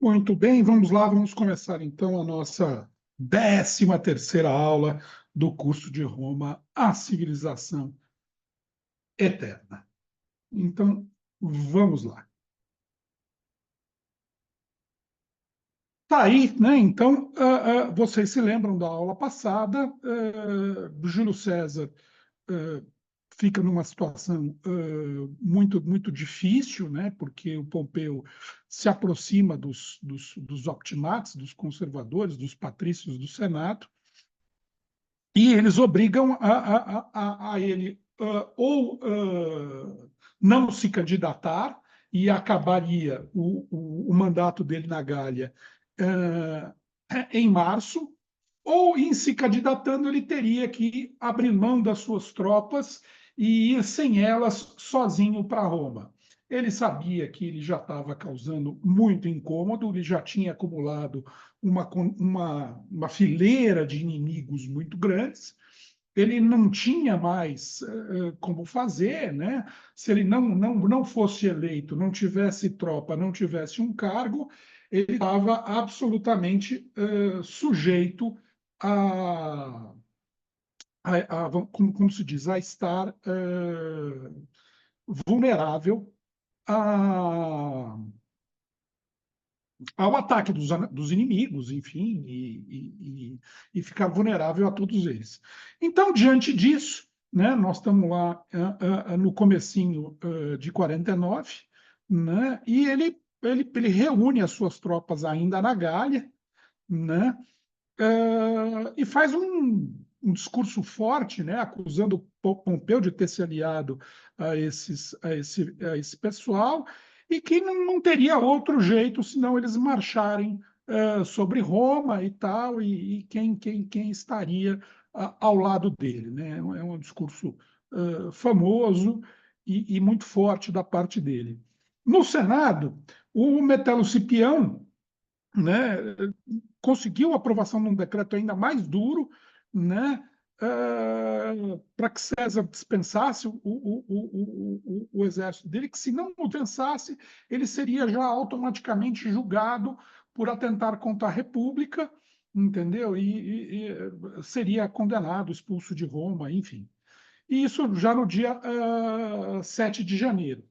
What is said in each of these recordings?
Muito bem, vamos lá, vamos começar então a nossa 13ª aula do curso de Roma, a civilização eterna. Então, vamos lá. Tá aí, né? Então, vocês se lembram da aula passada, Júlio César uh, fica numa situação muito difícil, né? Porque o Pompeu se aproxima dos optimates, dos conservadores, dos patrícios do Senado, e eles obrigam a ele ou não se candidatar, e acabaria o mandato dele na Gália em março, ou em se candidatando ele teria que abrir mão das suas tropas e ir sem elas sozinho para Roma. Ele sabia que ele já estava causando muito incômodo, ele já tinha acumulado uma fileira de inimigos muito grandes, ele não tinha mais como fazer, né? Se ele não fosse eleito, não tivesse tropa, não tivesse um cargo, ele estava absolutamente sujeito a, como se diz, a estar vulnerável a, ao ataque dos inimigos, enfim, e ficar vulnerável a todos eles. Então, diante disso, né, nós estamos lá no comecinho de 49, né, e ele reúne as suas tropas ainda na Gália, né, e faz um discurso forte, né, acusando Pompeu de ter se aliado a esse pessoal, e que não teria outro jeito senão eles marcharem sobre Roma e tal, e quem estaria ao lado dele, né? É um discurso famoso e muito forte da parte dele. No Senado, o Metelo Cipião, né, conseguiu a aprovação de um decreto ainda mais duro, né, para que César dispensasse o exército dele, que se não o dispensasse, ele seria já automaticamente julgado por atentar contra a República, entendeu? E seria condenado, expulso de Roma, enfim. E isso já no dia 7 de janeiro.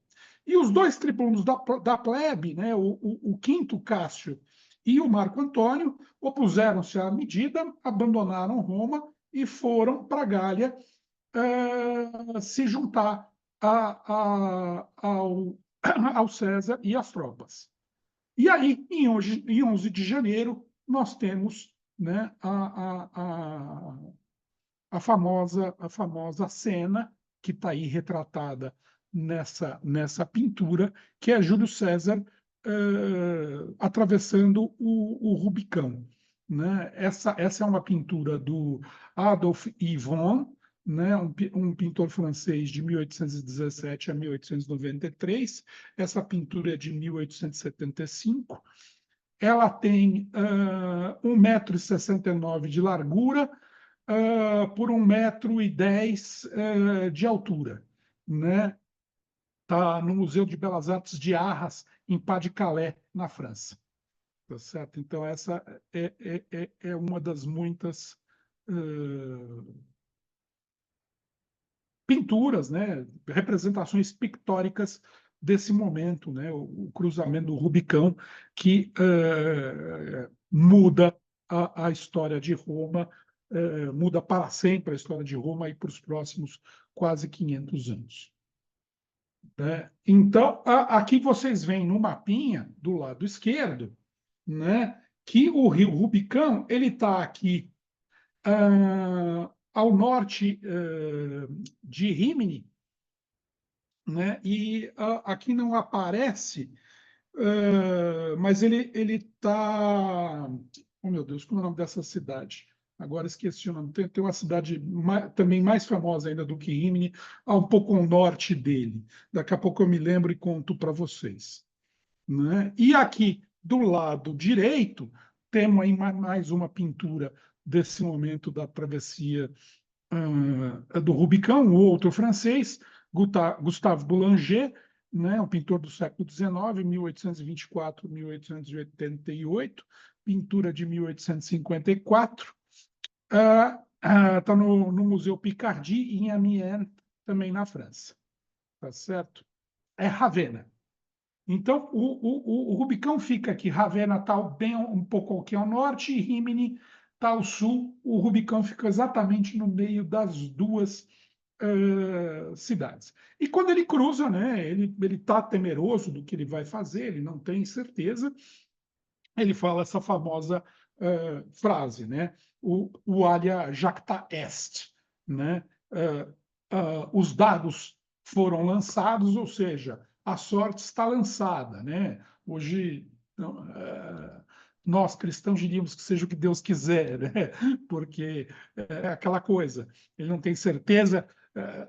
E os dois tribunos da plebe, né, o Quinto Cássio e o Marco Antônio, opuseram-se à medida, abandonaram Roma e foram para a Gália se juntar ao César e às tropas. E aí, em 11 de janeiro, nós temos, né, a famosa cena que está aí retratada nessa pintura, que é Júlio César atravessando o Rubicão. Né? Essa é uma pintura do Adolphe Yvon, né? Um pintor francês de 1817 a 1893. Essa pintura é de 1875. Ela tem 1,69 m de largura, por 1,10 m de altura, né? Está no Museu de Belas Artes de Arras, em Pas-de-Calais, na França. Tá certo? Então, essa é uma das muitas pinturas, né? Representações pictóricas desse momento, né? O cruzamento do Rubicão, que muda a história de Roma, muda para sempre a história de Roma e para os próximos quase 500 anos. Né? Então, aqui vocês veem no mapinha, do lado esquerdo, né, que o rio Rubicão ele está aqui ao norte de Rímini, né, e aqui não aparece, mas ele está... Oh, meu Deus, como é o nome dessa cidade? Agora esqueci o nome. Tem uma cidade também mais famosa ainda do que Rimini, um pouco ao norte dele. Daqui a pouco eu me lembro e conto para vocês. Né? E aqui, do lado direito, temos aí mais uma pintura desse momento da travessia do Rubicão, o outro francês, Gustave Boulanger, né, um pintor do século XIX, 1824, 1888, pintura de 1854. Está no Museu Picardie, em Amiens, também na França. Tá certo? É Ravenna. Então, o Rubicão fica aqui. Ravenna está bem um pouco aqui ao norte e Rimini está ao sul. O Rubicão fica exatamente no meio das duas cidades. E quando ele cruza, né, ele está temeroso do que ele vai fazer, ele não tem certeza. Ele fala essa famosa frase, né? O alia jacta est, né? Os dados foram lançados, ou seja, a sorte está lançada, né? Hoje nós cristãos diríamos que seja o que Deus quiser, né? Porque é aquela coisa, ele não tem certeza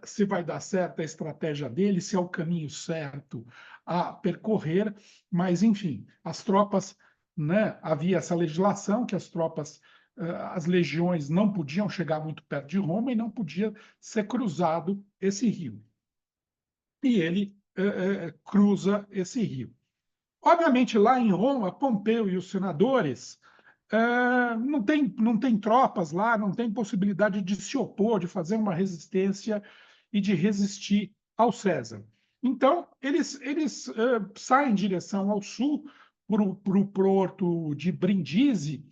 se vai dar certo a estratégia dele, se é o caminho certo a percorrer, mas enfim, as tropas, né, havia essa legislação que as tropas, as legiões não podiam chegar muito perto de Roma e não podia ser cruzado esse rio. E ele cruza esse rio. Obviamente, lá em Roma, Pompeu e os senadores não tem tropas lá, não tem possibilidade de se opor, de fazer uma resistência e de resistir ao César. Então, eles saem em direção ao sul, para o porto de Brindisi,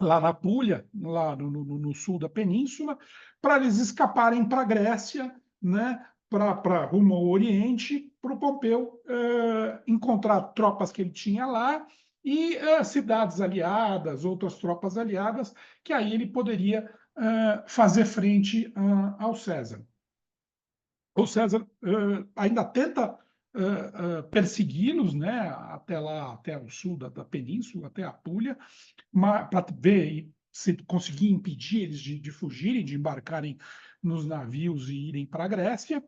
lá na Puglia, lá no sul da península, para eles escaparem para a Grécia, né, para rumo ao Oriente, para o Pompeu encontrar tropas que ele tinha lá e cidades aliadas, outras tropas aliadas, que aí ele poderia fazer frente ao César. O César ainda tenta persegui-los, né, até lá, até o sul da península, até a Puglia, para ver se conseguir impedir eles de fugirem, de embarcarem nos navios e irem para a Grécia,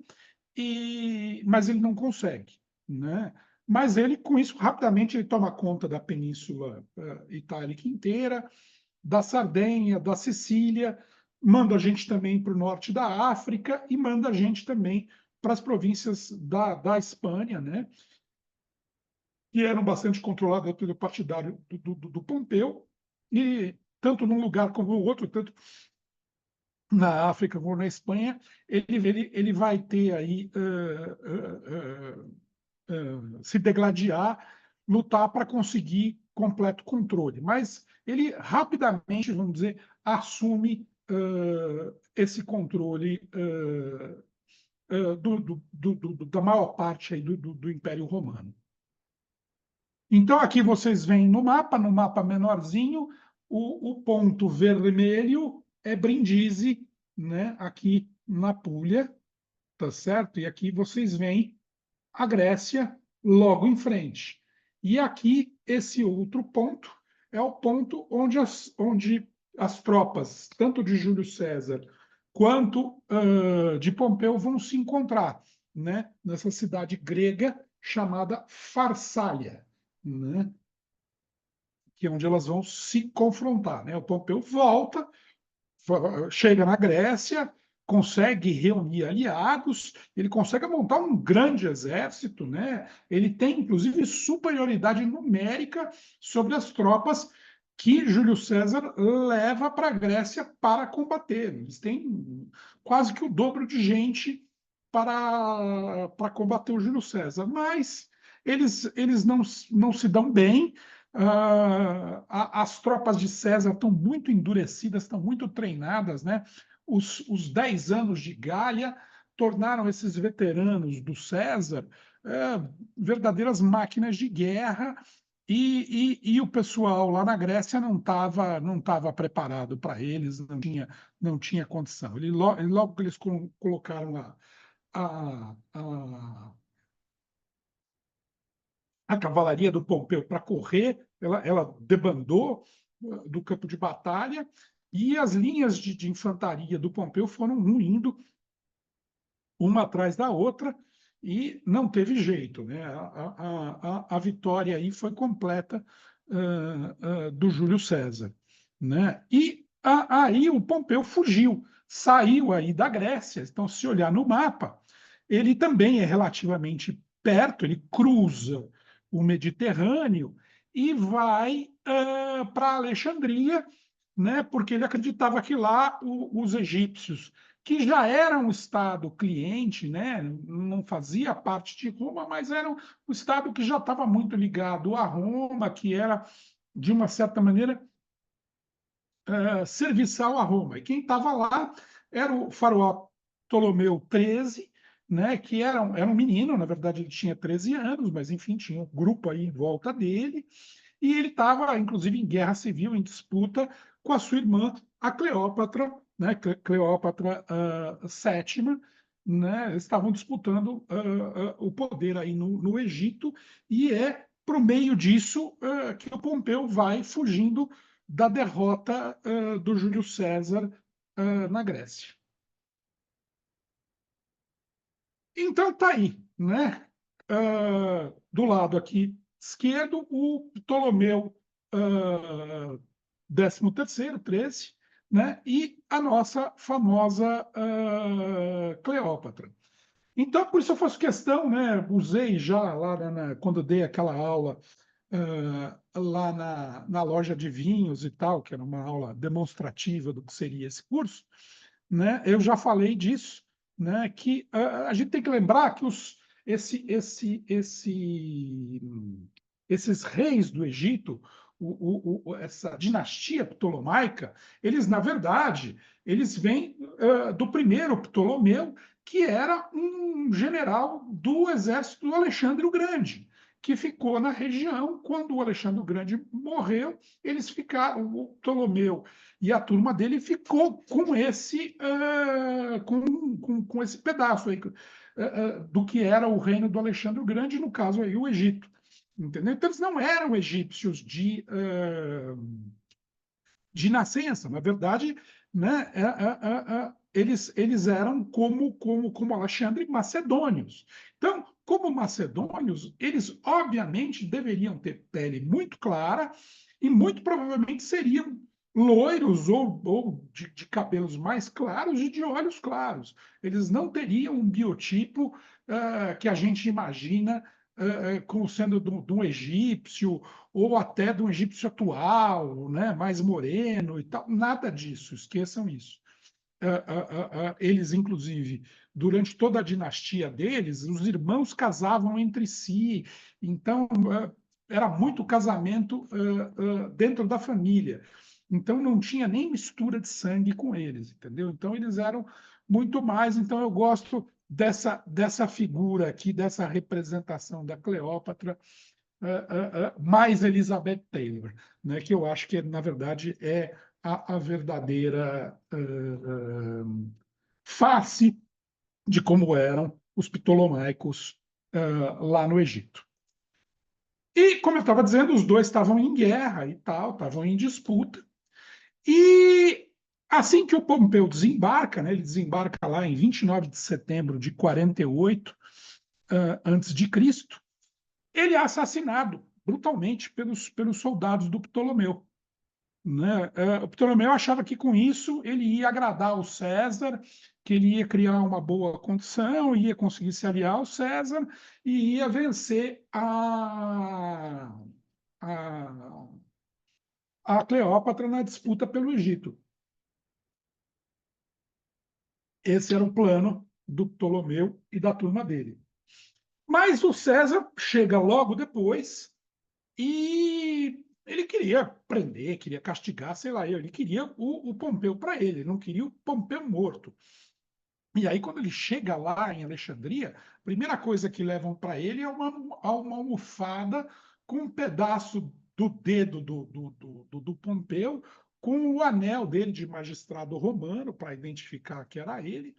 mas ele não consegue, né? Mas ele, com isso, rapidamente ele toma conta da Península Itálica inteira, da Sardenha, da Sicília, manda a gente também para o norte da África e manda a gente também para as províncias da Espanha, né? Que eram bastante controladas pelo partidário do Pompeu, e tanto num lugar como no outro, tanto na África como na Espanha, ele vai ter aí se degladiar, lutar para conseguir completo controle. Mas ele rapidamente, vamos dizer, assume esse controle da maior parte aí do Império Romano. Então, aqui vocês veem no mapa menorzinho, o ponto vermelho é Brindisi, né? Aqui na Puglia, tá certo? E aqui vocês veem a Grécia logo em frente. E aqui, esse outro ponto, é o ponto onde as tropas, tanto de Júlio César quanto de Pompeu, vão se encontrar, né? Nessa cidade grega chamada Farsália, né? Que é onde elas vão se confrontar, né? O Pompeu volta, chega na Grécia, consegue reunir aliados, ele consegue montar um grande exército, né? Ele tem, inclusive, superioridade numérica sobre as tropas que Júlio César leva para a Grécia para combater. Eles têm quase que o dobro de gente para combater o Júlio César, mas eles não se dão bem. As tropas de César estão muito endurecidas, estão muito treinadas, né? Os 10 anos de Gália tornaram esses veteranos do César verdadeiras máquinas de guerra, e o pessoal lá na Grécia não tava preparado para eles, não tinha condição. Logo que eles colocaram a cavalaria do Pompeu para correr, ela debandou do campo de batalha, e as linhas de infantaria do Pompeu foram ruindo uma atrás da outra, e não teve jeito, né? A vitória aí foi completa do Júlio César, né? E aí o Pompeu fugiu, saiu aí da Grécia. Então, se olhar no mapa, ele também é relativamente perto, ele cruza o Mediterrâneo e vai para Alexandria, né, porque ele acreditava que lá os egípcios, que já eram um Estado cliente, né, não fazia parte de Roma, mas era um Estado que já estava muito ligado a Roma, que era, de uma certa maneira, serviçal a Roma. E quem estava lá era o faraó Ptolomeu XIII, né, que era um menino, na verdade ele tinha 13 anos, mas enfim, tinha um grupo aí em volta dele, e ele estava, inclusive, em guerra civil, em disputa com a sua irmã, a Cleópatra, né, Cleópatra VII, né, eles estavam disputando o poder aí no Egito, e é por meio disso que o Pompeu vai fugindo da derrota do Júlio César na Grécia. Então tá aí, né? Do lado aqui esquerdo, o Ptolomeu 13º, 13, né? E a nossa famosa Cleópatra. Então, por isso eu faço questão, né? Usei já lá quando dei aquela aula lá na loja de vinhos e tal, que era uma aula demonstrativa do que seria esse curso, né? Eu já falei disso, né? Que a gente tem que lembrar que esses reis do Egito, essa dinastia ptolomaica, eles, na verdade, eles vêm do primeiro Ptolomeu, que era um general do exército do Alexandre o Grande, que ficou na região. Quando o Alexandre o Grande morreu, eles ficaram, o Ptolomeu e a turma dele ficou com com esse pedaço aí, do que era o reino do Alexandre o Grande, no caso aí o Egito. Entendeu? Então, eles não eram egípcios de nascença. Na verdade, né, eles eram como Alexandre, macedônios. Então, como macedônios, eles obviamente deveriam ter pele muito clara e muito provavelmente seriam loiros ou de cabelos mais claros e de olhos claros. Eles não teriam um biotipo que a gente imagina como sendo de um egípcio ou até de um egípcio atual, né, mais moreno e tal. Nada disso, esqueçam isso. Eles, inclusive, durante toda a dinastia deles, os irmãos casavam entre si, então era muito casamento dentro da família. Então não tinha nem mistura de sangue com eles, entendeu? Então eles eram muito mais. Então eu gosto dessa figura aqui, dessa representação da Cleópatra, mais Elizabeth Taylor, né, que eu acho que, na verdade, é a verdadeira face de como eram os ptolomaicos lá no Egito. E, como eu estava dizendo, os dois estavam em guerra e tal, estavam em disputa. E assim que o Pompeu desembarca, né, ele desembarca lá em 29 de setembro de 48 antes de Cristo, ele é assassinado brutalmente pelos soldados do Ptolomeu. Né? O Ptolomeu achava que com isso ele ia agradar o César, que ele ia criar uma boa condição, ia conseguir se aliar ao César e ia vencer a, a Cleópatra na disputa pelo Egito. Esse era o plano do Ptolomeu e da turma dele. Mas o César chega logo depois e ele queria prender, queria castigar, sei lá, ele queria o Pompeu para ele não queria o Pompeu morto. E aí, quando ele chega lá em Alexandria, a primeira coisa que levam para ele é uma almofada com um pedaço do dedo do Pompeu, com o anel dele de magistrado romano, para identificar que era ele,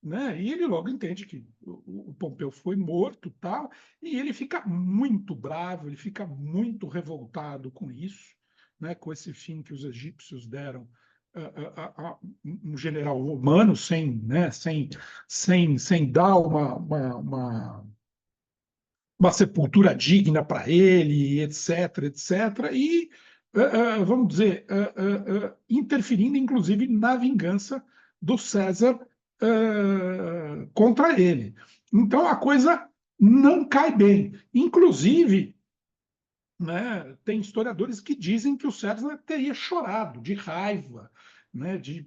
né? E ele logo entende que o Pompeu foi morto, tal, e ele fica muito bravo, ele fica muito revoltado com isso, né? Com esse fim que os egípcios deram a um general romano sem dar uma sepultura digna para ele, etc, etc, e vamos dizer, interferindo inclusive na vingança do César contra ele. Então a coisa não cai bem. Inclusive, né, tem historiadores que dizem que o César teria chorado de raiva, né, de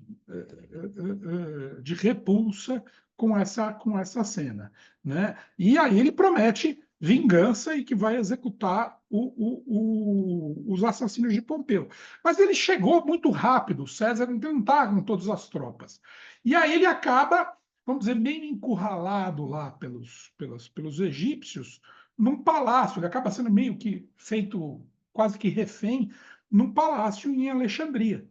repulsa com essa cena. Né? E aí ele promete vingança e que vai executar os assassinos de Pompeu. Mas ele chegou muito rápido, o César não está com todas as tropas. E aí ele acaba, vamos dizer, meio encurralado lá pelos egípcios, num palácio, ele acaba sendo meio que feito quase que refém num palácio em Alexandria.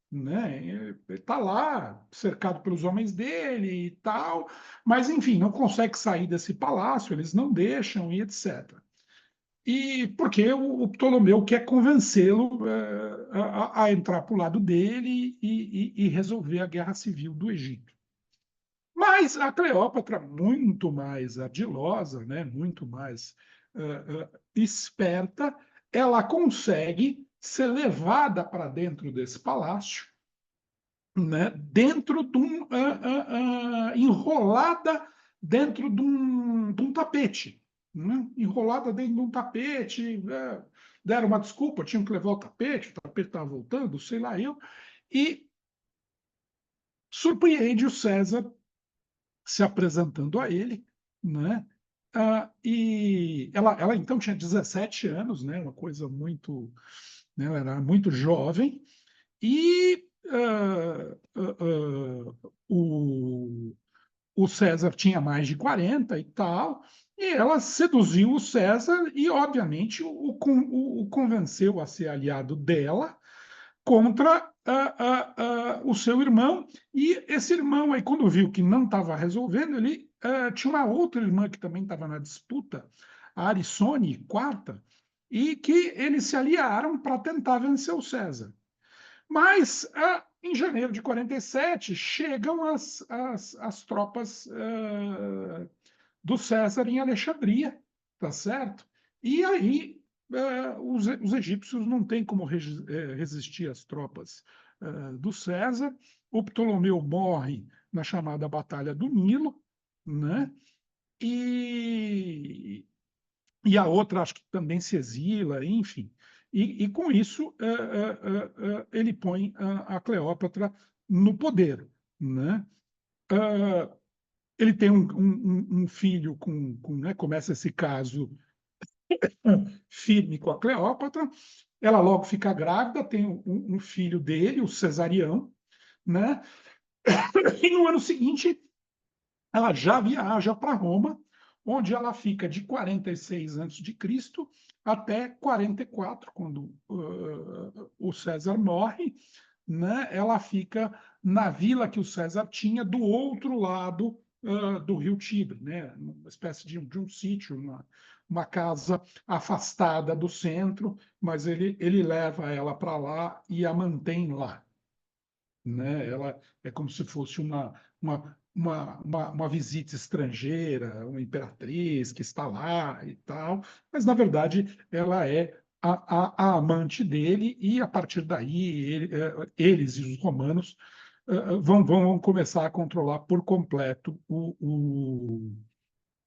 Né? Ele está lá, cercado pelos homens dele e tal, mas enfim, não consegue sair desse palácio, eles não deixam e etc. E porque o Ptolomeu quer convencê-lo a entrar para o lado dele e resolver a guerra civil do Egito. Mas a Cleópatra, muito mais ardilosa, né, muito mais esperta, ela consegue ser levada para dentro desse palácio, né, dentro de enrolada dentro de um tapete, né, enrolada dentro de um tapete. Deram uma desculpa, tinham que levar o tapete estava voltando, sei lá eu, e surpreende o César se apresentando a ele, né? E ela então tinha 17 anos, né? Uma coisa muito, né? Ela era muito jovem e o César tinha mais de 40 e tal, e ela seduziu o César e, obviamente, o convenceu a ser aliado dela contra o seu irmão. E esse irmão, aí, quando viu que não estava resolvendo, ele tinha uma outra irmã que também estava na disputa, a Arisone, quarta, e que eles se aliaram para tentar vencer o César. Mas, em janeiro de 47, chegam as tropas do César em Alexandria, tá certo? E aí os egípcios não têm como resistir às tropas do César. O Ptolomeu morre na chamada Batalha do Nilo, né? E, e a outra acho que também se exila, enfim. E com isso ele põe a Cleópatra no poder, né? Ele tem um filho né, começa esse caso firme com a Cleópatra, ela logo fica grávida, tem um filho dele, o Cesarião, né? E no ano seguinte ela já viaja para Roma, onde ela fica de 46 a.C. até 44, quando o César morre, né? Ela fica na vila que o César tinha do outro lado do rio Tibre, né? Uma espécie de um sítio, uma casa afastada do centro, mas ele leva ela para lá e a mantém lá, né? Ela é como se fosse uma visita estrangeira, uma imperatriz que está lá e tal, mas na verdade ela é a amante dele, e a partir daí eles e os romanos vão começar a controlar por completo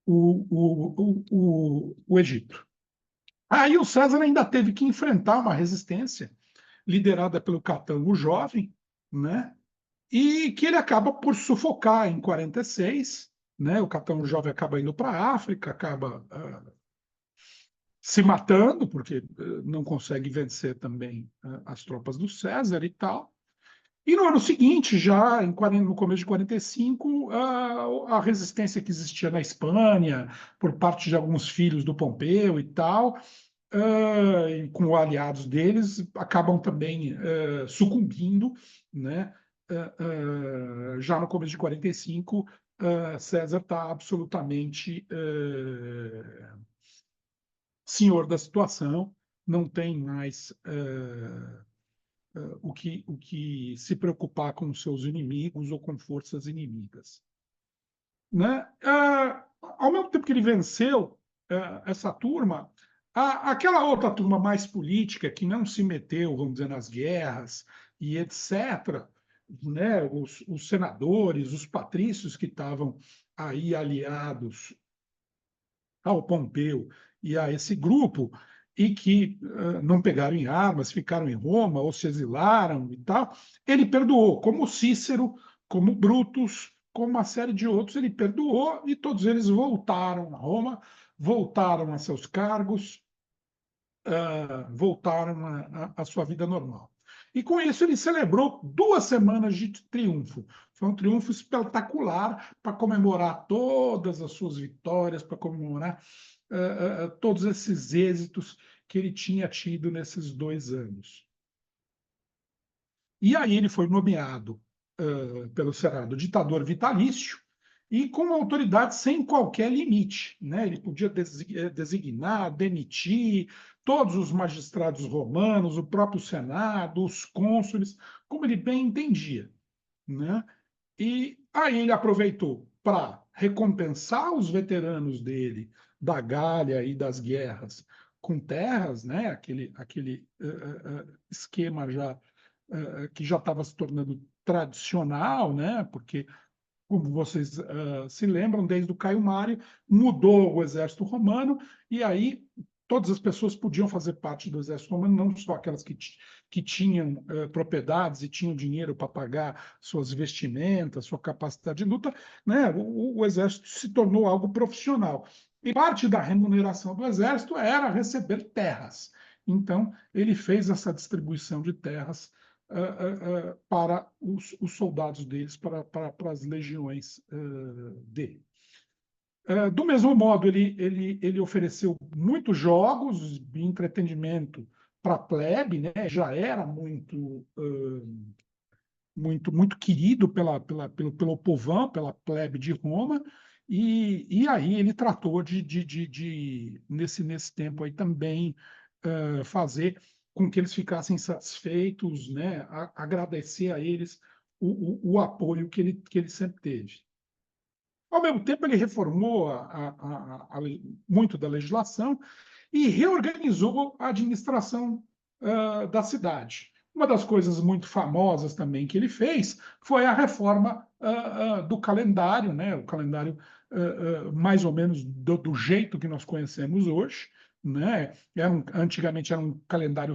o Egito. Aí o César ainda teve que enfrentar uma resistência liderada pelo Catão o Jovem, né? E que ele acaba por sufocar em 46, né? O Catão Jovem acaba indo para a África, acaba se matando, porque não consegue vencer também as tropas do César e tal. E no ano seguinte, já no começo de 45, a resistência que existia na Espanha, por parte de alguns filhos do Pompeu e tal, e com aliados deles, acabam também sucumbindo, né? Já no começo de 45, César está absolutamente senhor da situação, não tem mais o que se preocupar com seus inimigos ou com forças inimigas. Né? Ao mesmo tempo que ele venceu essa turma, aquela outra turma mais política que não se meteu, vamos dizer, nas guerras e etc., né? Os senadores, os patrícios que estavam aí aliados ao Pompeu e a esse grupo, e que não pegaram em armas, ficaram em Roma ou se exilaram e tal, ele perdoou, como Cícero, como Brutus, como uma série de outros, ele perdoou e todos eles voltaram a Roma, voltaram a seus cargos, voltaram à sua vida normal. E com isso ele celebrou 2 semanas de triunfo. Foi um triunfo espetacular para comemorar todas as suas vitórias, para comemorar todos esses êxitos que ele tinha tido nesses 2 anos. E aí ele foi nomeado pelo Senado ditador vitalício e com autoridade sem qualquer limite, né? Ele podia designar, demitir todos os magistrados romanos, o próprio Senado, os cônsules, como ele bem entendia, né? E aí ele aproveitou para recompensar os veteranos dele da Gália e das guerras com terras, né? Aquele esquema já que já estava se tornando tradicional, né? Porque, como vocês se lembram, desde o Caio Mário mudou o exército romano e aí todas as pessoas podiam fazer parte do exército romano, não só aquelas que tinham propriedades e tinham dinheiro para pagar suas vestimentas, sua capacidade de luta, né? O exército se tornou algo profissional. E parte da remuneração do exército era receber terras. Então, ele fez essa distribuição de terras para os soldados deles, para as legiões dele. Do mesmo modo, ele ofereceu muitos jogos de entretenimento para a plebe, né? Já era muito querido pelo povão, pela plebe de Roma, e aí ele tratou nesse tempo aí também, fazer com que eles ficassem satisfeitos, né? Agradecer a eles o apoio que ele sempre teve. Ao mesmo tempo, ele reformou muito da legislação e reorganizou a administração da cidade. Uma das coisas muito famosas também que ele fez foi a reforma do calendário, né? O calendário mais ou menos do jeito que nós conhecemos hoje, né? Antigamente era um calendário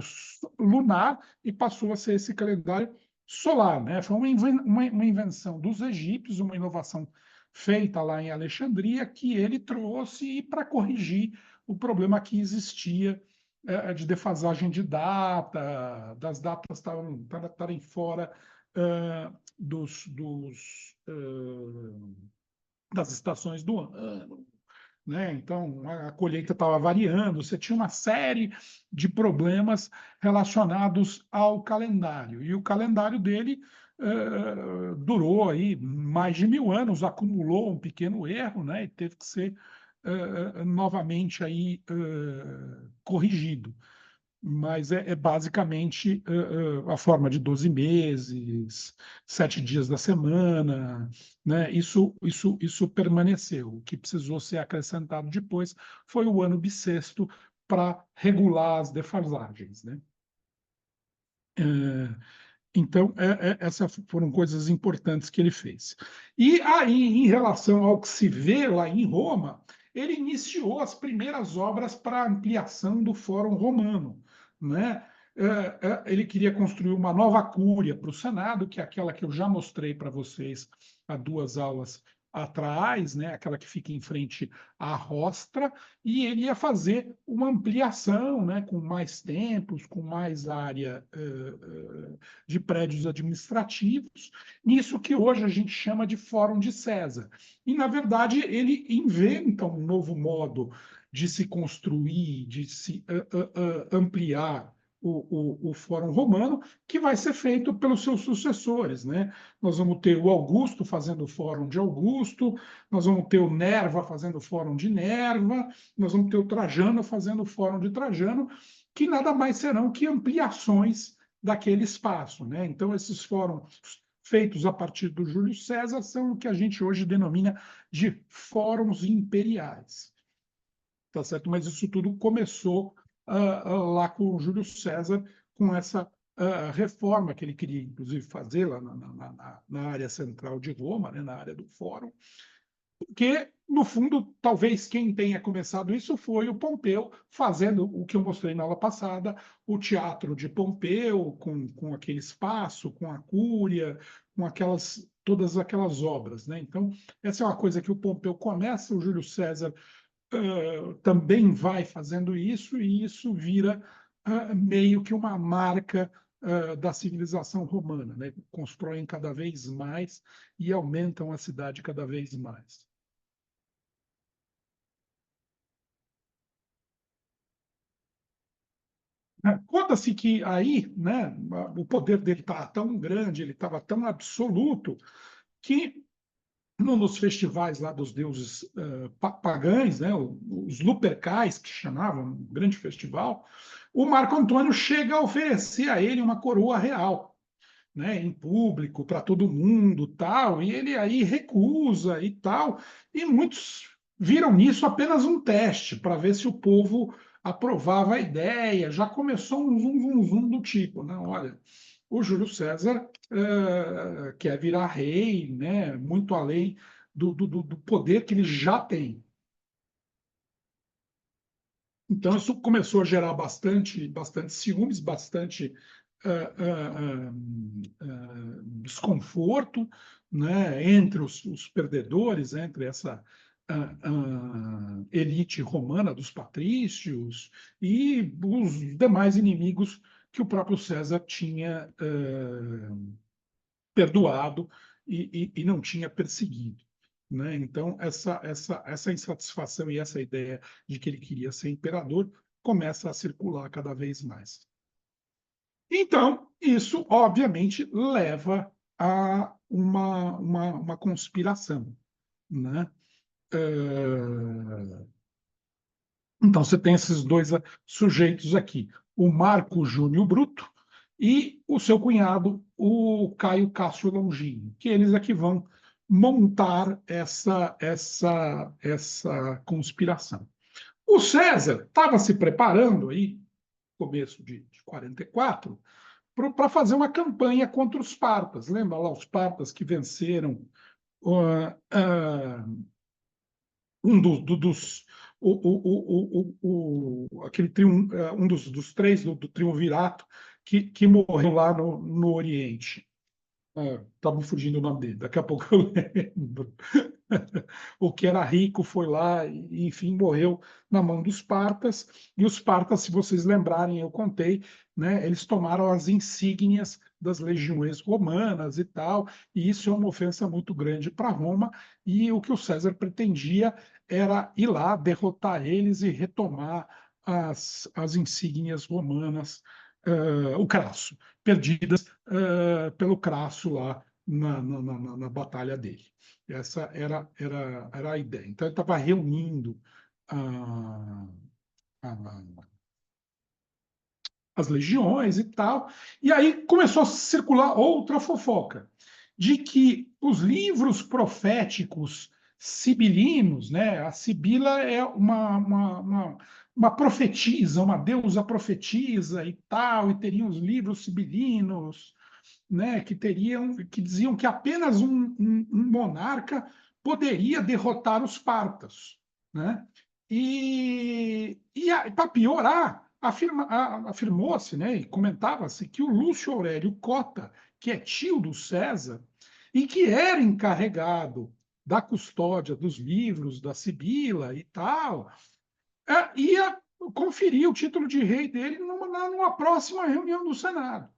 lunar e passou a ser esse calendário solar, né? Foi uma invenção dos egípcios, uma inovação feita lá em Alexandria que ele trouxe para corrigir o problema que existia de defasagem de data, das datas estarem fora das estações do ano, né? Então, a colheita estava variando, você tinha uma série de problemas relacionados ao calendário. E o calendário dele durou aí mais de 1000 anos, acumulou um pequeno erro, né? E teve que ser novamente aí corrigido. Mas é basicamente a forma de 12 meses, 7 dias da semana, né? Isso permaneceu. O que precisou ser acrescentado depois foi o ano bissexto para regular as defasagens, né? Então, essas foram coisas importantes que ele fez. E aí, em relação ao que se vê lá em Roma, ele iniciou as primeiras obras para a ampliação do Fórum Romano, né? Ele queria construir uma nova cúria para o Senado, que é aquela que eu já mostrei para vocês há 2 aulas atrás, né? Aquela que fica em frente à rostra, e ele ia fazer uma ampliação, né? Com mais templos, com mais área de prédios administrativos, nisso que hoje a gente chama de Fórum de César. E, na verdade, ele inventa um novo modo de se construir, de se ampliar o Fórum Romano, que vai ser feito pelos seus sucessores, né? Nós vamos ter o Augusto fazendo o Fórum de Augusto, nós vamos ter o Nerva fazendo o Fórum de Nerva, nós vamos ter o Trajano fazendo o Fórum de Trajano, que nada mais serão que ampliações daquele espaço, né? Então, esses fóruns feitos a partir do Júlio César são o que a gente hoje denomina de fóruns imperiais, tá certo? Mas isso tudo começou lá com o Júlio César, com essa reforma que ele queria, inclusive, fazer lá na área central de Roma, né? Na área do fórum, porque, no fundo, talvez quem tenha começado isso foi o Pompeu, fazendo o que eu mostrei na aula passada, o teatro de Pompeu, com aquele espaço, com a Cúria, com todas aquelas obras, né? Então, essa é uma coisa que o Pompeu começa, o Júlio César também vai fazendo isso, e isso vira meio que uma marca da civilização romana, né? Constroem cada vez mais e aumentam a cidade cada vez mais. Conta-se que aí, né, o poder dele estava tão grande, ele estava tão absoluto, que nos festivais lá dos deuses pagães, né, os Lupercais, que chamavam, um grande festival, o Marco Antônio chega a oferecer a ele uma coroa real, né, em público, para todo mundo, tal, e ele aí recusa e tal, e muitos viram nisso apenas um teste para ver se o povo aprovava a ideia. Já começou um zum, zum, zum do tipo, né? Olha, o Júlio César quer virar rei, né? Muito além do poder que ele já tem. Então, isso começou a gerar bastante ciúmes, bastante desconforto, né, entre os perdedores, entre essa elite romana dos patrícios e os demais inimigos que o próprio César tinha perdoado e não tinha perseguido. Né? Então, essa insatisfação e essa ideia de que ele queria ser imperador começa a circular cada vez mais. Então, isso, obviamente, leva a uma conspiração. Né? Então, você tem esses dois sujeitos aqui, o Marco Júnior Bruto e o seu cunhado, o Caio Cássio Longino, que eles aqui vão montar essa conspiração. O César estava se preparando aí, começo de 44, para fazer uma campanha contra os partas. Lembra lá os partas que venceram uh, uh, um dos aquele um dos três do triunvirato que morreu lá no Oriente. Estava me fugindo o nome dele, daqui a pouco eu lembro. O que era rico foi lá e, enfim, morreu na mão dos partas. E os partas, se vocês lembrarem, eu contei, né, eles tomaram as insígnias das legiões romanas e tal, e isso é uma ofensa muito grande para Roma. E o que o César pretendia era ir lá, derrotar eles e retomar as insígnias romanas, o Crasso, perdidas pelo Crasso lá na batalha dele. Essa era a ideia. Então, ele estava reunindo ah, ah, as legiões e tal. E aí começou a circular outra fofoca, de que os livros proféticos sibilinos, né? A Sibila é uma profetisa, uma deusa profetisa e tal, e teriam os livros sibilinos, né, que diziam que apenas um monarca poderia derrotar os partos, né? E para piorar, afirmou-se, né, e comentava-se que o Lúcio Aurélio Cota, que é tio do César e que era encarregado da custódia dos livros da Sibila e tal, ia conferir o título de rei dele numa próxima reunião do Senado.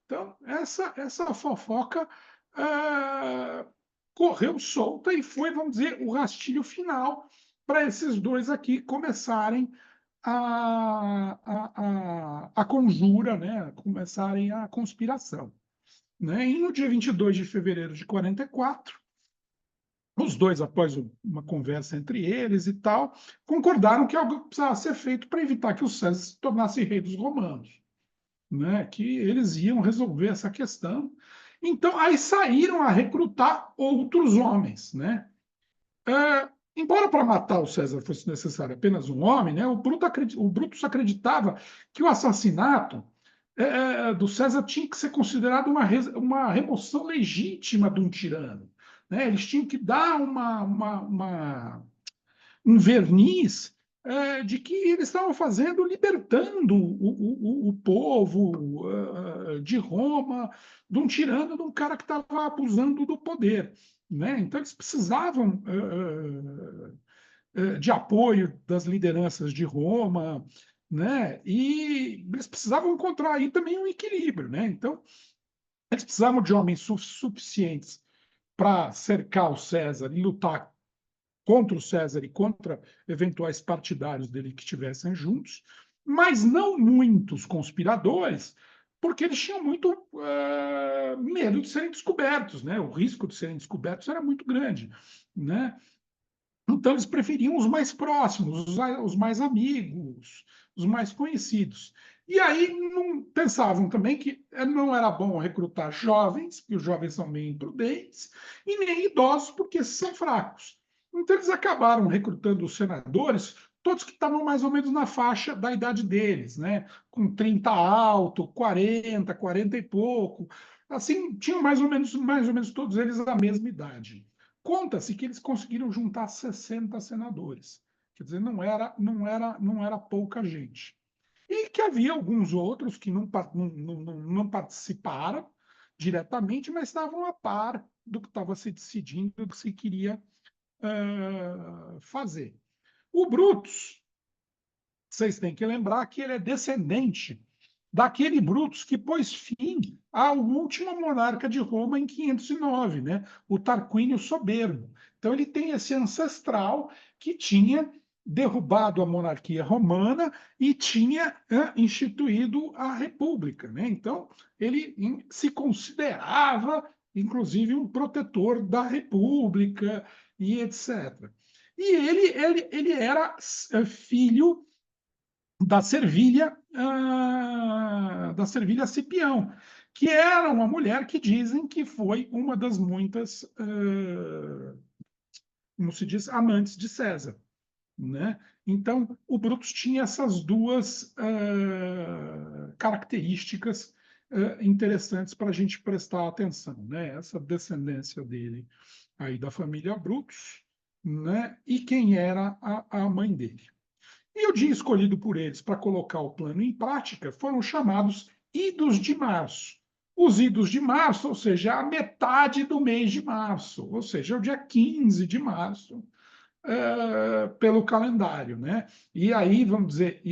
Então, essa fofoca correu solta e foi, vamos dizer, o rastilho final para esses dois aqui começarem a conjura, né? Começarem a conspiração. Né? E no dia 22 de fevereiro de 44, os dois, após uma conversa entre eles e tal, concordaram que algo precisava ser feito para evitar que o César se tornasse rei dos romanos, né? Que eles iam resolver essa questão. Então, aí saíram a recrutar outros homens. Né? Embora para matar o César fosse necessário apenas um homem, né? O Brutus acreditava que o assassinato do César tinha que ser considerado uma remoção legítima de um tirano. né? Eles tinham que dar um verniz de que eles estavam fazendo, libertando o povo de Roma de um tirano, de um cara que estava abusando do poder, né? Então, eles precisavam de apoio das lideranças de Roma, né? E eles precisavam encontrar aí também um equilíbrio, né? Então, eles precisavam de homens suficientes para cercar o César e lutar contra o César e contra eventuais partidários dele que estivessem juntos, mas não muitos conspiradores, porque eles tinham muito medo de serem descobertos, né? O risco de serem descobertos era muito grande, né? Então, eles preferiam os mais próximos, os mais amigos, os mais conhecidos. E aí não, pensavam também que não era bom recrutar jovens, porque os jovens são meio imprudentes, e nem idosos, porque são fracos. Então, eles acabaram recrutando os senadores, todos que estavam mais ou menos na faixa da idade deles, né? Com 30 alto, 40, 40 e pouco. Assim, tinham mais ou menos todos eles a mesma idade. Conta-se que eles conseguiram juntar 60 senadores. Quer dizer, não era pouca gente. E que havia alguns outros que não participaram diretamente, mas estavam a par do que estava se decidindo, do que se queria fazer. O Brutus, vocês têm que lembrar que ele é descendente daquele Brutus que pôs fim ao último monarca de Roma em 509, né? O Tarquínio Soberbo. Então ele tem esse ancestral que tinha derrubado a monarquia romana e tinha instituído a república, né? Então ele se considerava, inclusive, um protetor da república e etc. E ele era filho da Servilha Cipião, que era uma mulher que dizem que foi uma das muitas, como se diz, amantes de César, né? Então, o Brutus tinha essas duas características interessantes para a gente prestar atenção, né? Essa descendência dele aí da família Brutus, né? E quem era a mãe dele. E o dia escolhido por eles para colocar o plano em prática foram chamados Idos de Março. Os Idos de Março, ou seja, a metade do mês de março, ou seja, o dia 15 de março, pelo calendário, né? E aí, vamos dizer,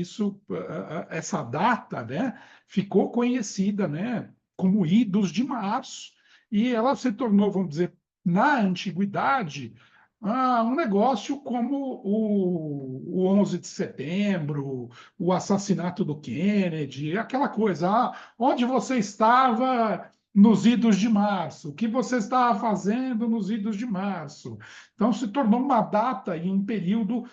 essa data, né, ficou conhecida, né, como Idos de Março, e ela se tornou, vamos dizer, na antiguidade, um negócio como o 11 de setembro, o assassinato do Kennedy, aquela coisa, onde você estava nos idos de março, o que você estava fazendo nos idos de março. Então, se tornou uma data e um período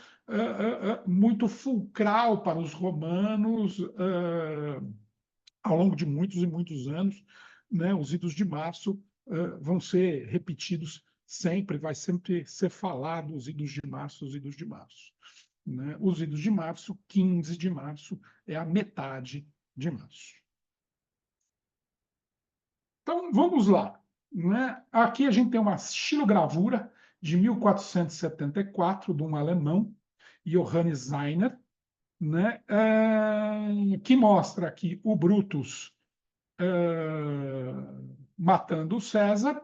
muito fulcral para os romanos ao longo de muitos e muitos anos. Né? Os idos de março vão ser repetidos sempre, vai sempre ser falado os idos de março, os idos de março. Né? Os idos de março, 15 de março, é a metade de março. Então, vamos lá. Né? Aqui a gente tem uma xilogravura de 1474, de um alemão, Johannes Zeiner, né? Que mostra aqui o Brutus matando o César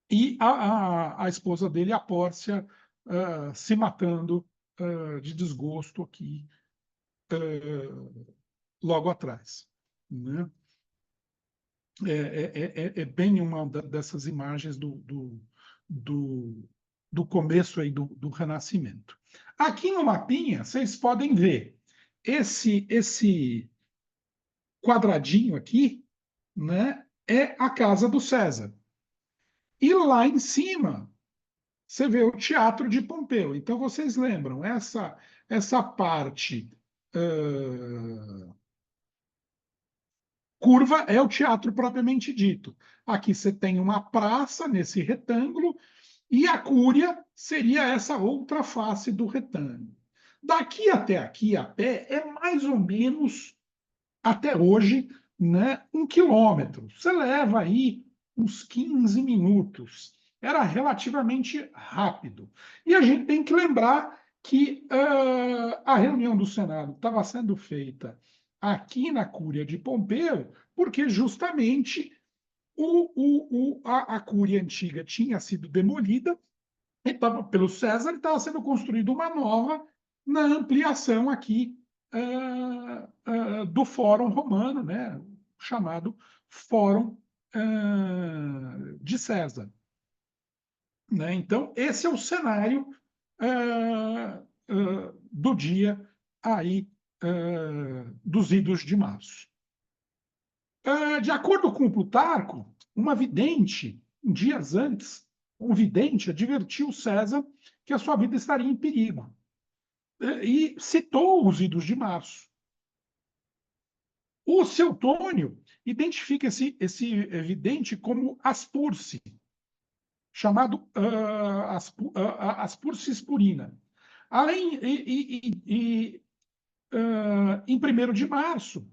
e a esposa dele, a Pórcia, se matando de desgosto aqui logo atrás. Né? É bem uma dessas imagens do começo aí do Renascimento. Aqui no mapinha, vocês podem ver esse quadradinho aqui, né, é a casa do César. E lá em cima, você vê o Teatro de Pompeu. Então, vocês lembram, essa parte curva é o teatro propriamente dito. Aqui você tem uma praça nesse retângulo e a Cúria seria essa outra face do retângulo. Daqui até aqui, a pé, é mais ou menos, até hoje, né, 1 quilômetro. Você leva aí uns 15 minutos. era relativamente rápido. E a gente tem que lembrar que a reunião do Senado estava sendo feita aqui na Cúria de Pompeu, porque justamente a Cúria antiga tinha sido demolida e tava, pelo César, estava sendo construída uma nova na ampliação aqui do Fórum Romano, né, chamado Fórum de César. Né? Então, esse é o cenário do dia aí dos idos de março. De acordo com Plutarco, uma vidente, dias antes, um vidente advertiu César que a sua vida estaria em perigo e citou os idos de março. O Seutônio identifica esse vidente como Aspursi, chamado Aspursis purina. Além, em 1º de março,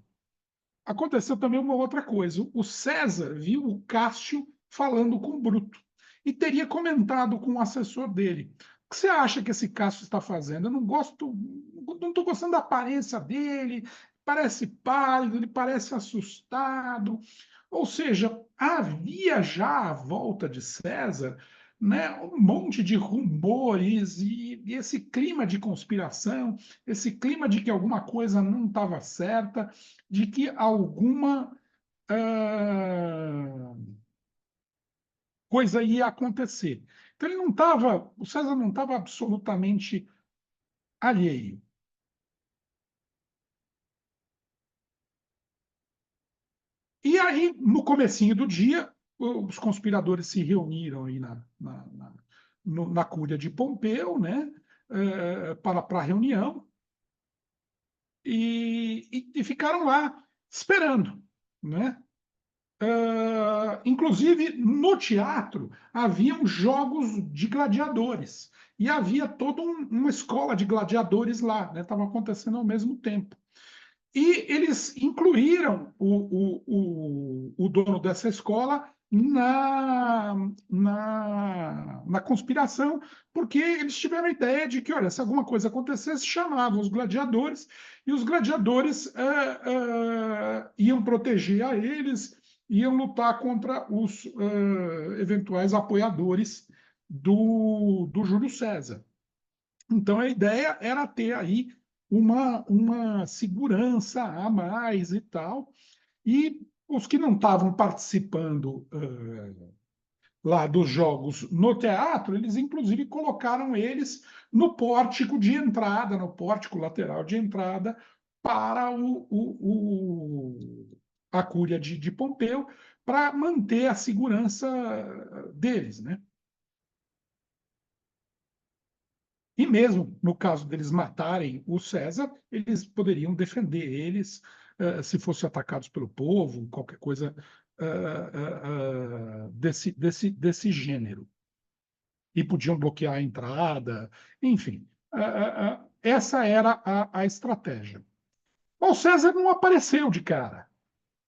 aconteceu também uma outra coisa. O César viu o Cássio falando com o Bruto e teria comentado com o assessor dele. O que você acha que esse Cássio está fazendo? Eu não estou gostando da aparência dele, parece pálido, ele parece assustado. Ou seja, havia já à volta de César, né, um monte de rumores e esse clima de conspiração, esse clima de que alguma coisa não estava certa, de que alguma coisa ia acontecer. Então ele não estava, o César não estava absolutamente alheio. E aí, no comecinho do dia, os conspiradores se reuniram aí na Cúria de Pompeu, né, para a reunião, e ficaram lá esperando, né? Inclusive, no teatro, haviam jogos de gladiadores. E havia toda uma escola de gladiadores lá, né? Estava acontecendo ao mesmo tempo. E eles incluíram o dono dessa escola na conspiração, porque eles tiveram a ideia de que, olha, se alguma coisa acontecesse, chamavam os gladiadores, e os gladiadores iam proteger a eles, iam lutar contra os eventuais apoiadores do Júlio César. Então, a ideia era ter aí uma segurança a mais e tal. E os que não estavam participando lá dos jogos no teatro, eles inclusive colocaram eles no pórtico de entrada, no pórtico lateral de entrada para a Cúria de Pompeu, para manter a segurança deles, né? E mesmo no caso deles matarem o César, eles poderiam defender eles se fossem atacados pelo povo, qualquer coisa desse gênero. E podiam bloquear a entrada, enfim. Essa era a estratégia. O César não apareceu de cara.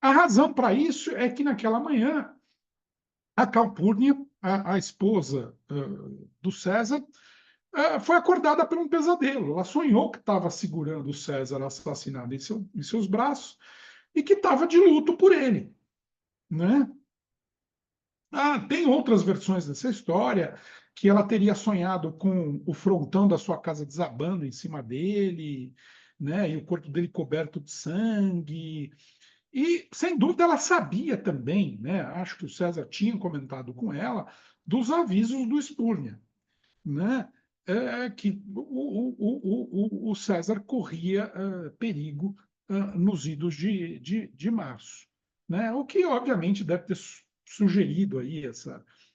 A razão para isso é que naquela manhã, a Calpurnia, a esposa do César, foi acordada por um pesadelo. Ela sonhou que estava segurando o César assassinado em seus braços e que estava de luto por ele, né? Tem outras versões dessa história, que ela teria sonhado com o frontão da sua casa desabando em cima dele, né? E o corpo dele coberto de sangue. E, sem dúvida, ela sabia também, né? Acho que o César tinha comentado com ela, dos avisos do Spurnia, né? Que o César corria perigo nos idos de março, né? O que obviamente deve ter sugerido aí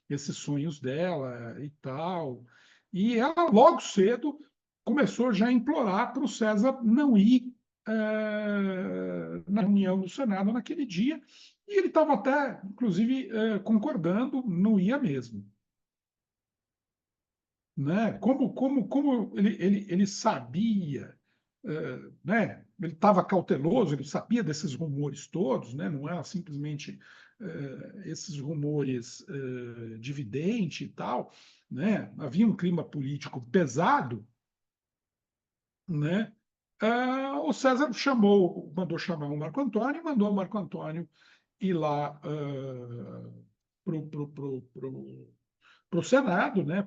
esses sonhos dela e tal. E ela logo cedo começou já a implorar para o César não ir na reunião do Senado naquele dia, e ele estava até, inclusive, concordando, não ia mesmo, né? Como ele sabia né? Ele estava cauteloso, ele sabia desses rumores todos, né? Não era simplesmente esses rumores de vidente e tal, né? Havia um clima político pesado, né? O César mandou chamar o Marco Antônio, e mandou o Marco Antônio ir lá para o Senado, né?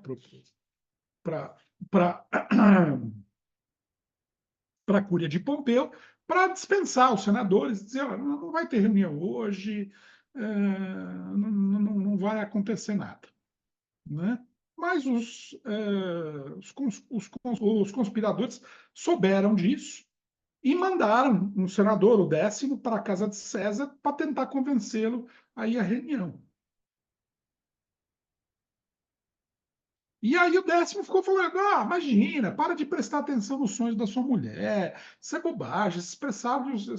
Para a Cúria de Pompeu, para dispensar os senadores, dizer: "Olha, não vai ter reunião hoje, não vai acontecer nada", né? Mas os conspiradores souberam disso e mandaram um senador, o 10º, para a casa de César para tentar convencê-lo a ir à reunião. E aí o 10º ficou falando: "Ah, imagina, para de prestar atenção nos sonhos da sua mulher, isso é bobagem, esses presságios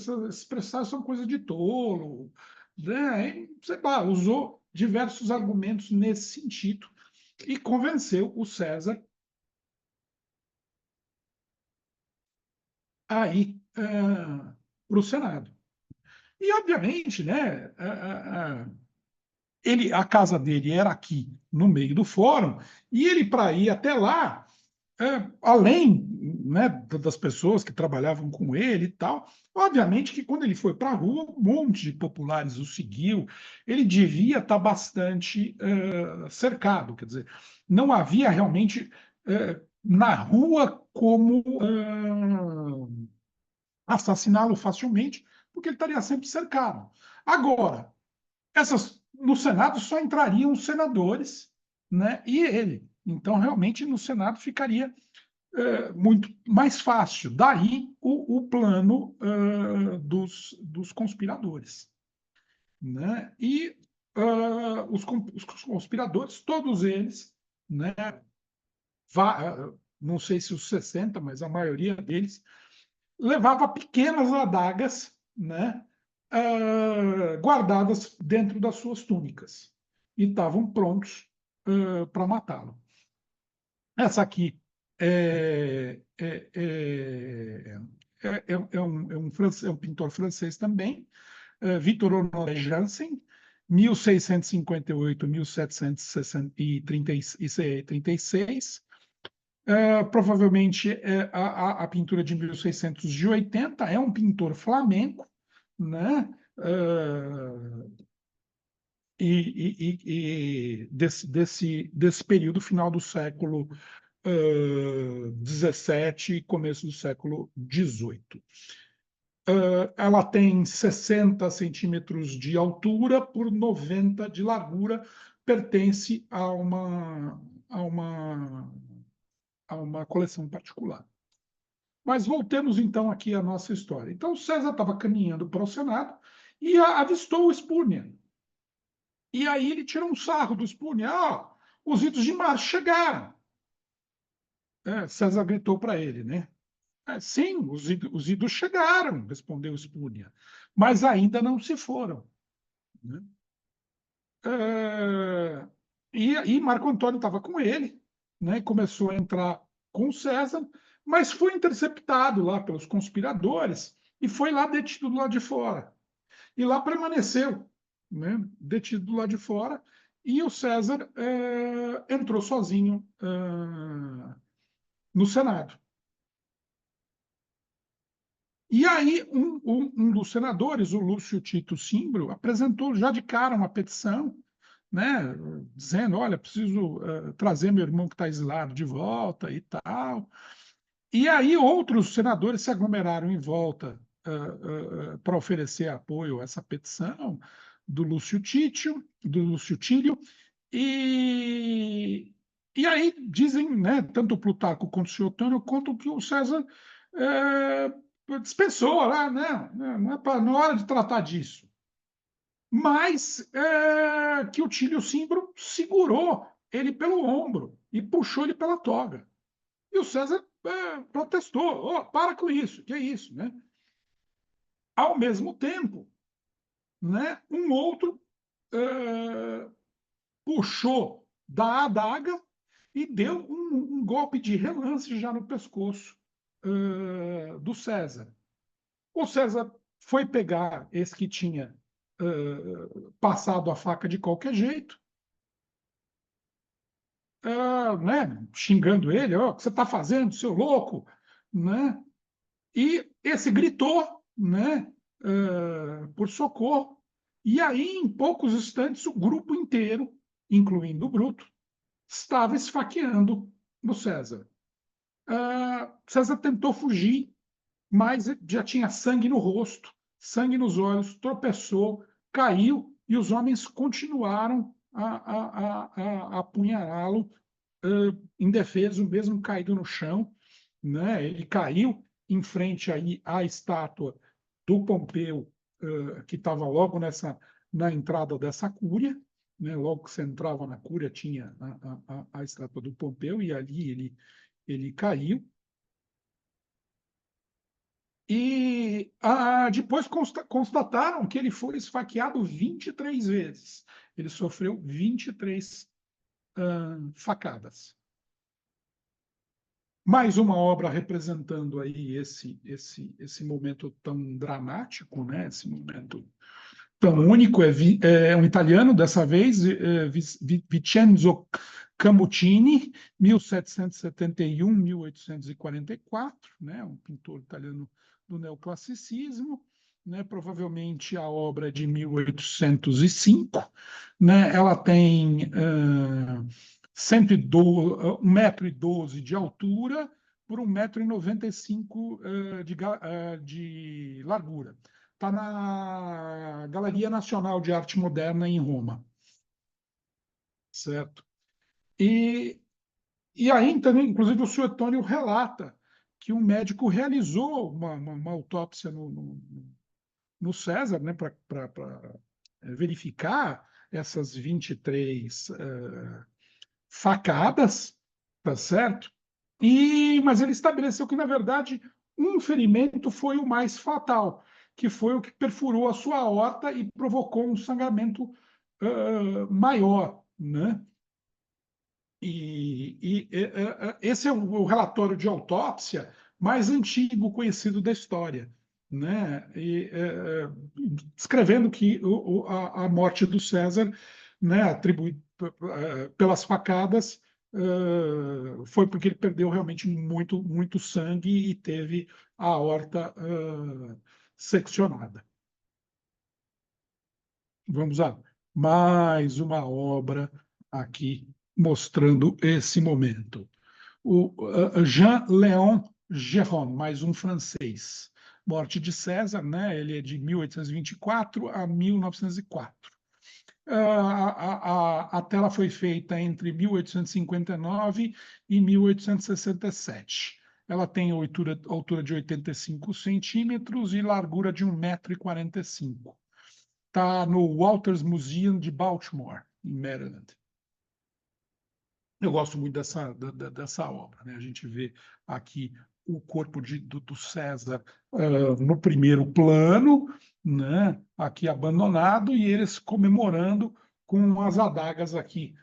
são coisa de tolo", né? E, sei lá, usou diversos argumentos nesse sentido e convenceu o César a ir para o Senado. E, obviamente, né, a casa dele era aqui, no meio do fórum, e ele, para ir até lá, além, né, das pessoas que trabalhavam com ele e tal, obviamente que quando ele foi para a rua, um monte de populares o seguiu, ele devia estar bastante cercado, quer dizer, não havia realmente na rua como assassiná-lo facilmente, porque ele estaria sempre cercado. Agora, no Senado só entrariam os senadores, né, e ele. Então, realmente, no Senado ficaria muito mais fácil. Daí o plano dos conspiradores. Né? E os conspiradores, todos eles, né, não sei se os 60, mas a maioria deles, levava pequenas adagas, né, guardadas dentro das suas túnicas e estavam prontos para matá-lo. Essa aqui é um pintor francês também, Victor Honoré Janssen, 1658-1736. Provavelmente a pintura de 1680 é um pintor flamenco, né? E desse período final do século XVII e começo do século XVIII. Ela tem 60 centímetros de altura por 90 de largura, pertence a uma coleção particular. Mas voltemos então aqui à nossa história. Então César estava caminhando para o Senado e avistou o Spurnier. E aí ele tirou um sarro do Spurnier: os idos de março chegaram. César gritou para ele, né? Sim, os idos chegaram, respondeu Spurnier, mas ainda não se foram. Né? E Marco Antônio estava com ele, né? Começou a entrar com César, mas foi interceptado lá pelos conspiradores e foi lá detido do lado de fora. E lá permaneceu, né? Detido do lado de fora, e o César entrou sozinho no Senado. E aí, um dos senadores, o Lúcio Tito Cimbro, apresentou já de cara uma petição, né, dizendo: olha, preciso trazer meu irmão que está exilado de volta e tal. E aí outros senadores se aglomeraram em volta para oferecer apoio a essa petição do Lúcio Tílio, e, e aí dizem, né, tanto o Plutarco quanto o Suetônio, quanto que o César dispensou lá, né, não é na hora de tratar disso. Mas que o Tílio Cimbro segurou ele pelo ombro e puxou ele pela toga. E o César protestou: para com isso, que é isso, né? Ao mesmo tempo, né, um outro puxou da adaga e deu um golpe de relance já no pescoço do César. O César foi pegar esse que tinha passado a faca de qualquer jeito, né, xingando ele, o que você está fazendo, seu louco? Né? E esse gritou, né, por socorro. E aí, em poucos instantes, o grupo inteiro, incluindo o Bruto, estava esfaqueando o César. César tentou fugir, mas já tinha sangue no rosto, sangue nos olhos, tropeçou, caiu e os homens continuaram a apunhalá-lo indefeso, mesmo caído no chão. Né? Ele caiu em frente aí à estátua do Pompeu, que estava logo na entrada dessa cúria. Né? Logo que você entrava na cúria, tinha a estátua do Pompeu, e ali ele caiu. E depois constataram que ele foi esfaqueado 23 vezes. Ele sofreu 23 facadas. Mais uma obra representando aí esse momento tão dramático, né? Esse momento tão único. É um italiano, dessa vez, Vincenzo Camuccini, 1771-1844, né? Um pintor italiano do neoclassicismo. Né, provavelmente a obra é de 1805, né, ela tem 1,12 m de altura por 1,95 m de largura. Está na Galeria Nacional de Arte Moderna em Roma, certo? E, e aí, então, inclusive, o Suetônio relata que um médico realizou uma autópsia no César, né, para verificar essas 23 facadas, tá certo? Mas ele estabeleceu que, na verdade, um ferimento foi o mais fatal, que foi o que perfurou a sua aorta e provocou um sangramento maior, né? Esse é o relatório de autópsia mais antigo conhecido da história, né? Descrevendo que a morte do César, né, atribuída pelas facadas, foi porque ele perdeu realmente muito, muito sangue e teve a aorta seccionada. Vamos a mais uma obra aqui mostrando esse momento. O Jean-Léon Gérôme, mais um francês. Morte de César, né? Ele é de 1824 a 1904. A tela foi feita entre 1859 e 1867. Ela tem altura de 85 centímetros e largura de 1,45 m. Está no Walters Museum de Baltimore, em Maryland. Eu gosto muito dessa obra. Né? A gente vê aqui o corpo do César no primeiro plano, né? Aqui abandonado, e eles comemorando com as adagas aqui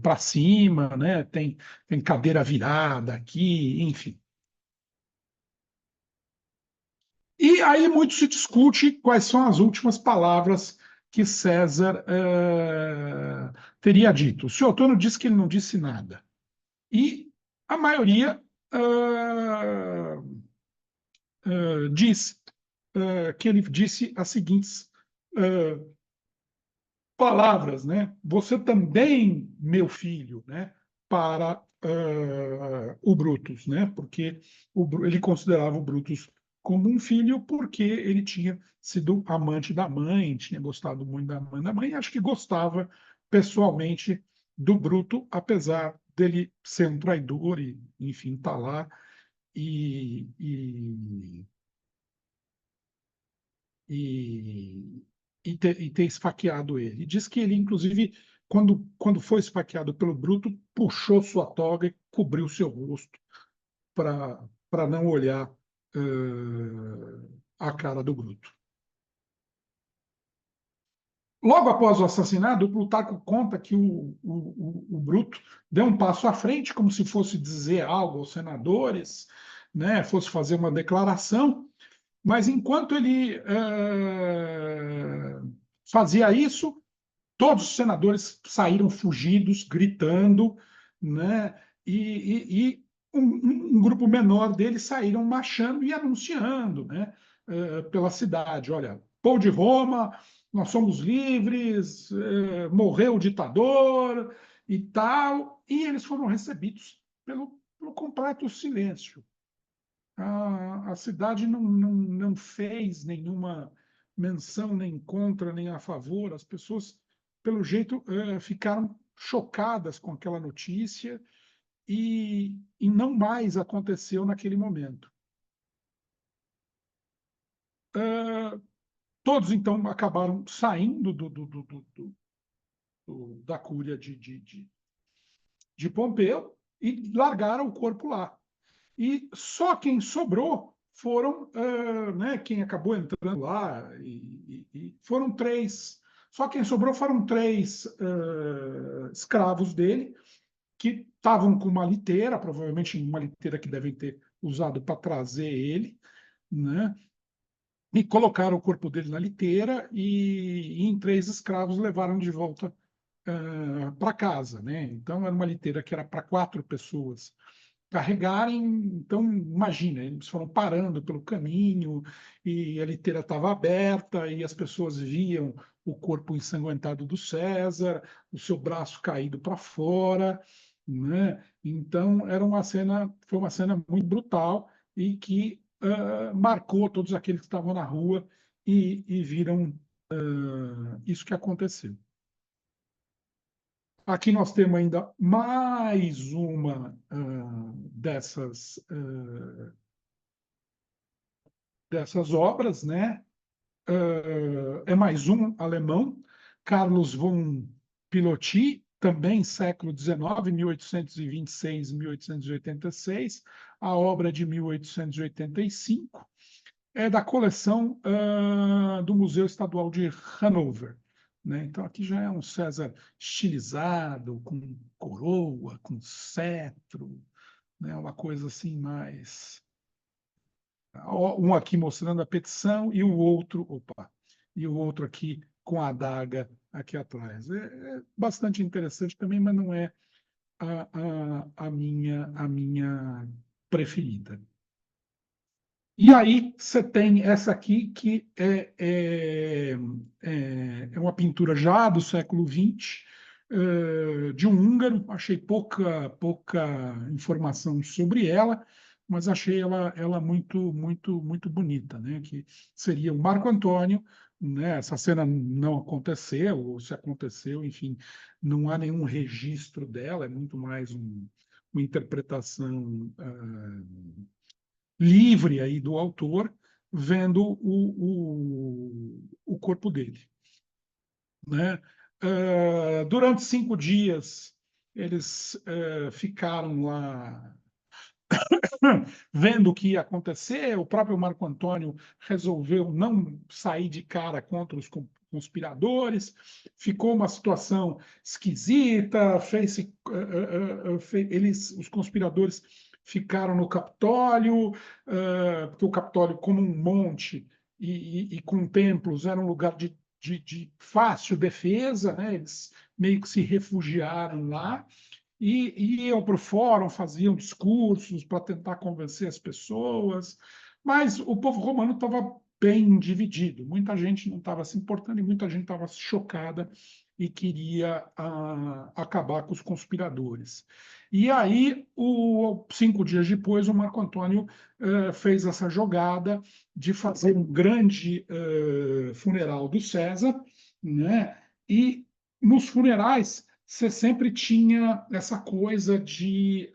para cima, né? Tem cadeira virada aqui, enfim. E aí muito se discute quais são as últimas palavras que César teria dito. O senhor Antônio disse que ele não disse nada. E a maioria diz que ele disse as seguintes palavras, né? Você também, meu filho, né? Para o Brutus, né? Porque ele considerava o Brutus como um filho porque ele tinha sido amante da mãe, tinha gostado muito da mãe, e acho que gostava pessoalmente do Bruto, apesar dele ser um traidor e, enfim, tá lá e, e, e, ter esfaqueado ele. Diz que ele, inclusive, quando foi esfaqueado pelo Bruto, puxou sua toga e cobriu seu rosto para não olhar a cara do Bruto. Logo após o assassinato, o Plutarco conta que o Bruto deu um passo à frente, como se fosse dizer algo aos senadores, né, fosse fazer uma declaração, mas enquanto ele fazia isso, todos os senadores saíram fugidos, gritando, né, e um grupo menor deles saíram marchando e anunciando, né, pela cidade: olha, povo de Roma, nós somos livres, morreu o ditador e tal, e eles foram recebidos pelo completo silêncio. A cidade não fez nenhuma menção nem contra nem a favor. As pessoas, pelo jeito, ficaram chocadas com aquela notícia e não mais aconteceu naquele momento. Todos, então, acabaram saindo da cúria de Pompeu e largaram o corpo lá. E só quem sobrou foram, né, quem acabou entrando lá, e foram três. Só quem sobrou foram três escravos dele, que estavam com uma liteira, provavelmente uma liteira que devem ter usado para trazer ele, né? E colocaram o corpo dele na liteira e em três escravos levaram de volta para casa, né? Então era uma liteira que era para quatro pessoas carregarem. Então, imagina, eles foram parando pelo caminho e a liteira estava aberta e as pessoas viam o corpo ensanguentado do César, o seu braço caído para fora, né? Então, foi uma cena muito brutal e que marcou todos aqueles que estavam na rua e viram isso que aconteceu. Aqui nós temos ainda mais uma dessas obras, né? É mais um alemão, Carlos von Piloty, também século XIX, 1826, 1886, a obra de 1885, é da coleção do Museu Estadual de Hanover. Né? Então, aqui já é um César estilizado, com coroa, com cetro, né? Uma coisa assim mais. Um aqui mostrando a petição e o outro, opa, e o outro aqui com a adaga aqui atrás. É bastante interessante também, mas não é a minha preferida. E aí você tem essa aqui, que é uma pintura já do século XX, de um húngaro. Achei pouca informação sobre ela, mas achei ela muito, muito, muito bonita, né? Que seria o Marco Antônio, né? Essa cena não aconteceu, ou se aconteceu, enfim, não há nenhum registro dela, é muito mais uma interpretação livre aí do autor, vendo o corpo dele. Né? Durante 5 dias, eles ficaram lá vendo o que ia acontecer. O próprio Marco Antônio resolveu não sair de cara contra os conspiradores. Ficou uma situação esquisita. Os conspiradores ficaram no Capitólio, porque o Capitólio, como um monte e com templos, era um lugar de fácil defesa, né? Eles meio que se refugiaram lá e iam para o fórum, faziam discursos para tentar convencer as pessoas, mas o povo romano estava bem dividido. Muita gente não estava se importando e muita gente estava chocada e queria acabar com os conspiradores. E aí, 5 dias depois, o Marco Antônio fez essa jogada de fazer um grande funeral do César, né? E nos funerais você sempre tinha essa coisa de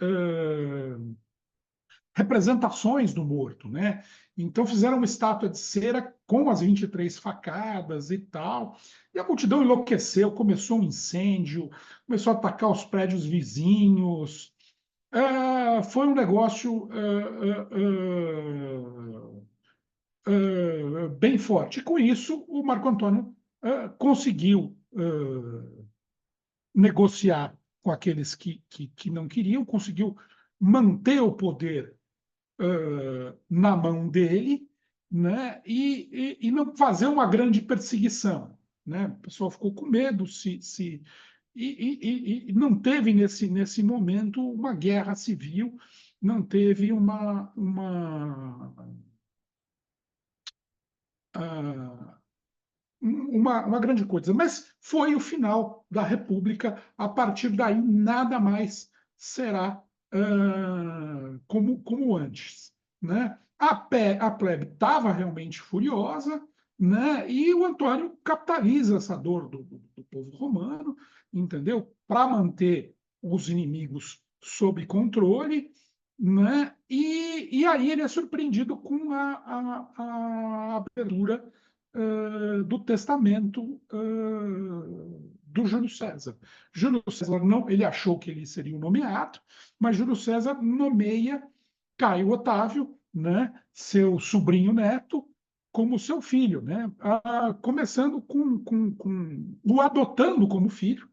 representações do morto, né? Então fizeram uma estátua de cera com as 23 facadas e tal, e a multidão enlouqueceu, começou um incêndio, começou a atacar os prédios vizinhos. Foi um negócio bem forte. E com isso, o Marco Antônio conseguiu negociar com aqueles que não queriam, conseguiu manter o poder na mão dele, né? E não fazer uma grande perseguição, né? O pessoal ficou com medo e não teve nesse momento uma guerra civil, não teve ah, uma grande coisa, mas foi o final da República. A partir daí, nada mais será como antes, né? A plebe estava realmente furiosa, né? E o Antônio capitaliza essa dor do povo romano, entendeu? Para manter os inimigos sob controle, né? E aí ele é surpreendido com a abertura do testamento do Júlio César. Júlio César não, ele achou que ele seria o nomeado, mas Júlio César nomeia Caio Otávio, né, seu sobrinho neto, como seu filho, né? Começando com o adotando como filho,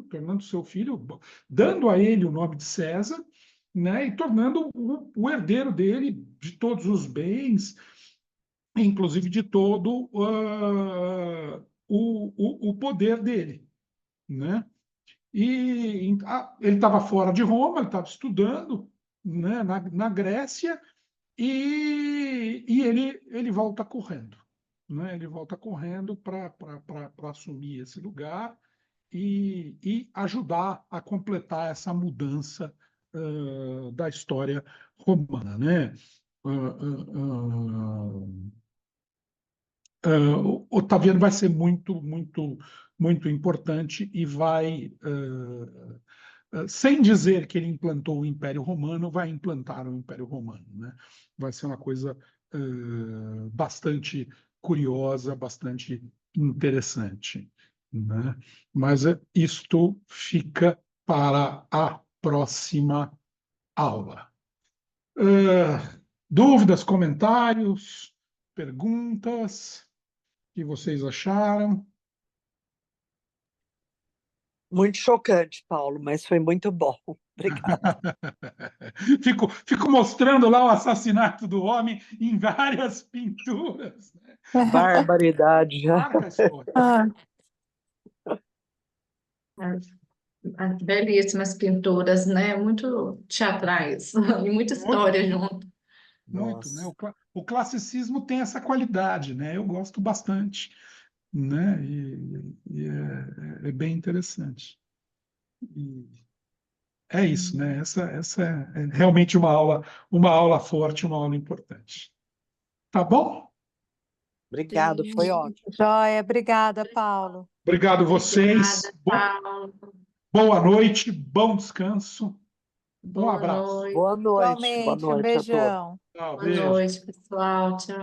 tornando seu filho, dando a ele o nome de César, né, e tornando o herdeiro dele de todos os bens, inclusive de todo o poder dele, né? E ele estava fora de Roma, ele estava estudando, né, na Grécia, e ele volta correndo, né? Ele volta correndo para assumir esse lugar e ajudar a completar essa mudança da história romana, né? Otaviano vai ser muito, muito, muito importante e vai, sem dizer que ele implantou o Império Romano, vai implantar o Império Romano, né? Vai ser uma coisa bastante curiosa, bastante interessante, né? Mas isto fica para a próxima aula. Dúvidas, comentários, perguntas? O que vocês acharam? Muito chocante, Paulo, mas foi muito bom. Obrigada. Fico mostrando lá o assassinato do homem em várias pinturas, né? Barbaridade. Marca a história. Belíssimas pinturas, né? Muito teatrais e muita Muito, história junto. muito, né? Nossa. O classicismo tem essa qualidade, né? Eu gosto bastante, né? E é bem interessante. E é isso, né? Essa é realmente uma aula forte, uma aula importante. Tá bom? Obrigado, foi ótimo. Joia, obrigada, Paulo. Obrigado vocês. Obrigada, Paulo. Boa noite, bom descanso. Um Boa abraço. noite. Boa noite. Boa Igualmente, um noite a todos. beijão. Tchau, Boa beijo. noite, pessoal. Tchau.